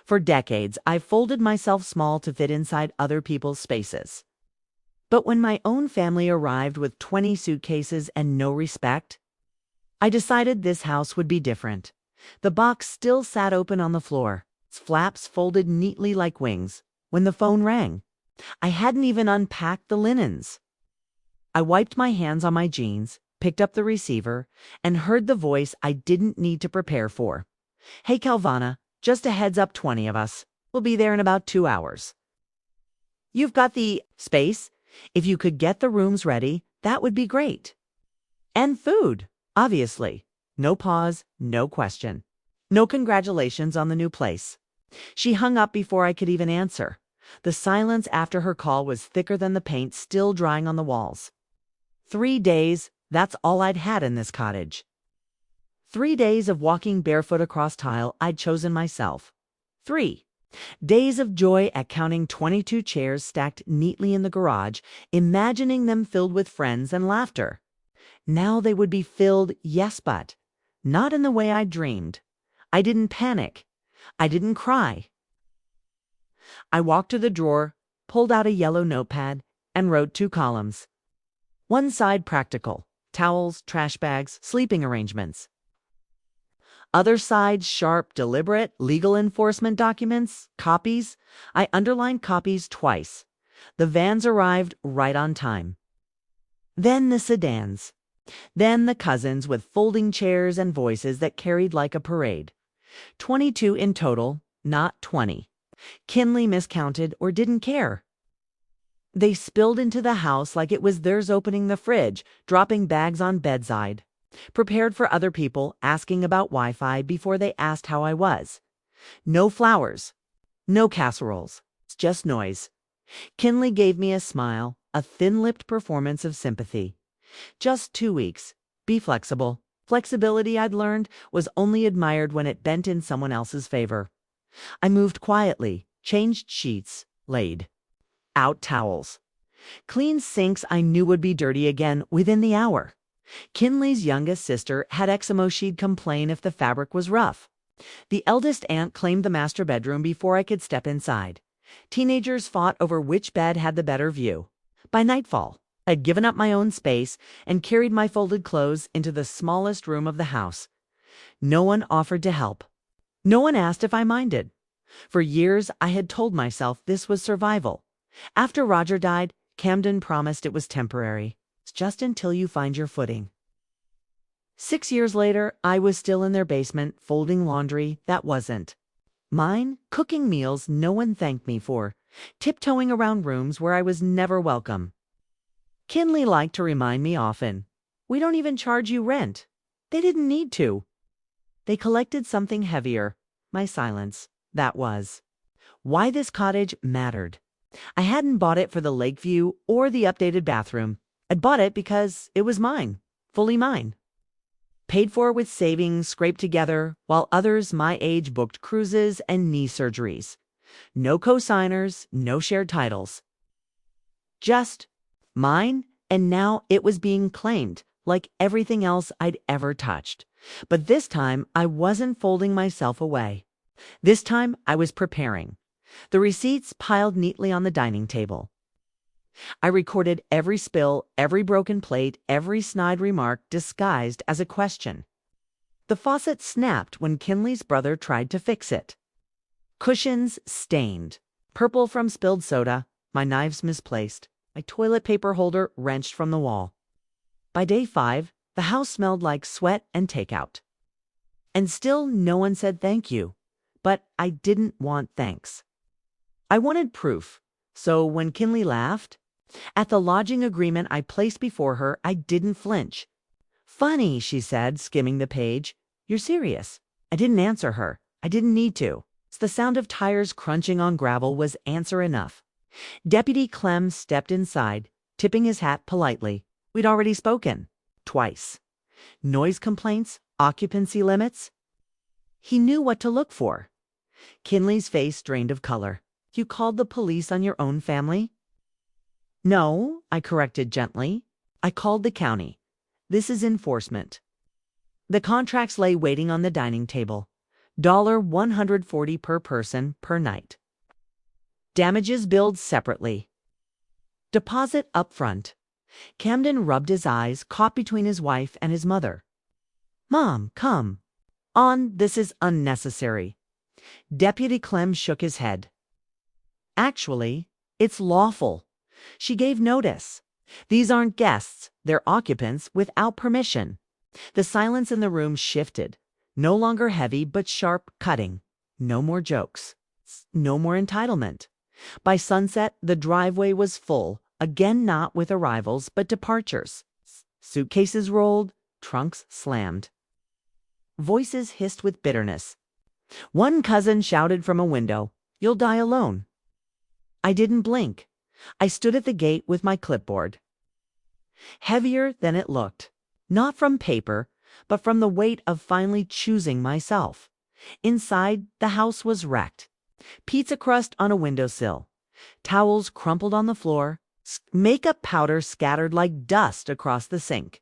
For decades, I folded myself small to fit inside other people's spaces. But when my own family arrived with 20 suitcases and no respect, I decided this house would be different. The box still sat open on the floor, its flaps folded neatly like wings, when the phone rang. I hadn't even unpacked the linens. I wiped my hands on my jeans, picked up the receiver, and heard the voice I didn't need to prepare for. "Hey, Calvana, just a heads up, 20 of us. We'll be there in about 2 hours. You've got the space? If you could get the rooms ready, that would be great. And food, obviously. No pause, no question. No congratulations on the new place." She hung up before I could even answer. The silence after her call was thicker than the paint still drying on the walls. 3 days, that's all I'd had in this cottage. 3 days of walking barefoot across tile I'd chosen myself. 3 days of joy at counting 22 chairs stacked neatly in the garage, imagining them filled with friends and laughter. Now they would be filled, yes, but not in the way I dreamed. I didn't panic. I didn't cry. I walked to the drawer, pulled out a yellow notepad, and wrote 2 columns. One side practical, towels, trash bags, sleeping arrangements. Other side sharp, deliberate, legal enforcement documents, copies. I underlined copies twice. The vans arrived right on time. Then the sedans. Then the cousins with folding chairs and voices that carried like a parade. 22 in total, not 20. Kinley miscounted or didn't care. They spilled into the house like it was theirs, opening the fridge, dropping bags on bedside. Prepared for other people, asking about Wi-Fi before they asked how I was. No flowers. No casseroles. It's just noise. Kinley gave me a smile, a thin-lipped performance of sympathy. Just 2 weeks. Be flexible. Flexibility, I'd learned, was only admired when it bent in someone else's favor. I moved quietly, changed sheets, laid out towels. Cleaned sinks I knew would be dirty again within the hour. Kinley's youngest sister had eczema. She'd complain if the fabric was rough. The eldest aunt claimed the master bedroom before I could step inside. Teenagers fought over which bed had the better view. By nightfall, I'd given up my own space and carried my folded clothes into the smallest room of the house. No one offered to help. No one asked if I minded. For years, I had told myself this was survival. After Roger died, Camden promised it was temporary. It's just until you find your footing. 6 years later, I was still in their basement, folding laundry that wasn't mine, cooking meals no one thanked me for, tiptoeing around rooms where I was never welcome. Kinley liked to remind me often, "We don't even charge you rent." They didn't need to. They collected something heavier, my silence, that was. Why this cottage mattered. I hadn't bought it for the lake view or the updated bathroom. I'd bought it because it was mine, fully mine. Paid for with savings scraped together, while others my age booked cruises and knee surgeries. No co-signers, no shared titles. Just mine, and now it was being claimed, like everything else I'd ever touched. But this time, I wasn't folding myself away. This time, I was preparing. The receipts piled neatly on the dining table. I recorded every spill, every broken plate, every snide remark disguised as a question. The faucet snapped when Kinley's brother tried to fix it. Cushions stained, purple from spilled soda, my knives misplaced, my toilet paper holder wrenched from the wall. By day 5, the house smelled like sweat and takeout. And still no one said thank you. But I didn't want thanks. I wanted proof. So when Kinley laughed at the lodging agreement I placed before her, I didn't flinch. "Funny," she said, skimming the page. "You're serious." I didn't answer her. I didn't need to. The sound of tires crunching on gravel was answer enough. Deputy Clem stepped inside, tipping his hat politely. We'd already spoken. Twice. Noise complaints, occupancy limits. He knew what to look for. Kinley's face drained of color. "You called the police on your own family?" "No," I corrected gently. "I called the county. This is enforcement." The contracts lay waiting on the dining table. $140 per person per night. Damages billed separately. Deposit upfront. Camden rubbed his eyes, caught between his wife and his mother. Mom, come on, this is unnecessary. Deputy Clem shook his head. Actually, it's lawful. She gave notice. These aren't guests, they're occupants without permission. The silence in the room shifted. No longer heavy, but sharp, cutting. No more jokes. No more entitlement. By sunset, the driveway was full, again not with arrivals, but departures. Suitcases rolled, trunks slammed. Voices hissed with bitterness. One cousin shouted from a window, "You'll die alone." I didn't blink. I stood at the gate with my clipboard. Heavier than it looked. Not from paper, but from the weight of finally choosing myself. Inside, the house was wrecked. Pizza crust on a windowsill. Towels crumpled on the floor. Makeup powder scattered like dust across the sink.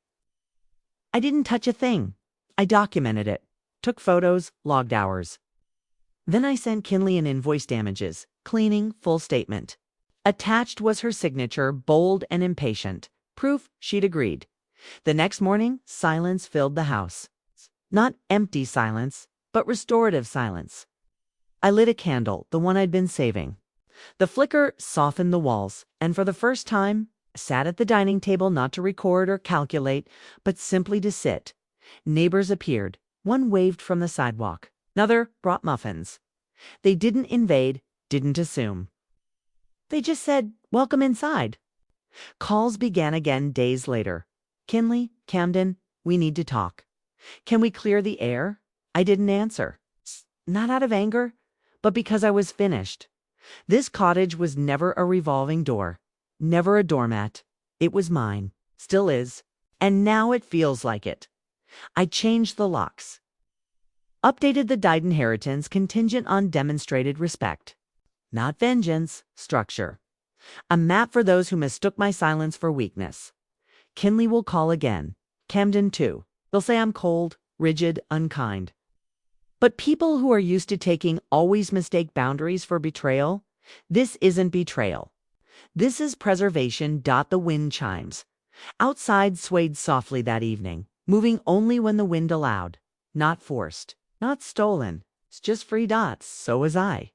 I didn't touch a thing. I documented it. Took photos, logged hours. Then I sent Kinley an invoice damages. Cleaning, full statement. Attached was her signature, bold and impatient. Proof she'd agreed. The next morning, silence filled the house. Not empty silence, but restorative silence. I lit a candle, the one I'd been saving. The flicker softened the walls, and for the first time, sat at the dining table not to record or calculate, but simply to sit. Neighbors appeared. One waved from the sidewalk. Another brought muffins. They didn't invade, didn't assume. They just said, "Welcome inside." Calls began again days later. Kinley, Camden, we need to talk. Can we clear the air? I didn't answer. Not out of anger, but because I was finished. This cottage was never a revolving door, never a doormat. It was mine, still is, and now it feels like it. I changed the locks. Updated the died inheritance contingent on demonstrated respect. Not vengeance, structure. A map for those who mistook my silence for weakness. Kinley will call again. Camden too. They'll say I'm cold, rigid, unkind. But people who are used to taking always mistake boundaries for betrayal. This isn't betrayal. This is preservation. The wind chimes. Outside swayed softly that evening, moving only when the wind allowed. Not forced, not stolen. It's just free dots. So was I.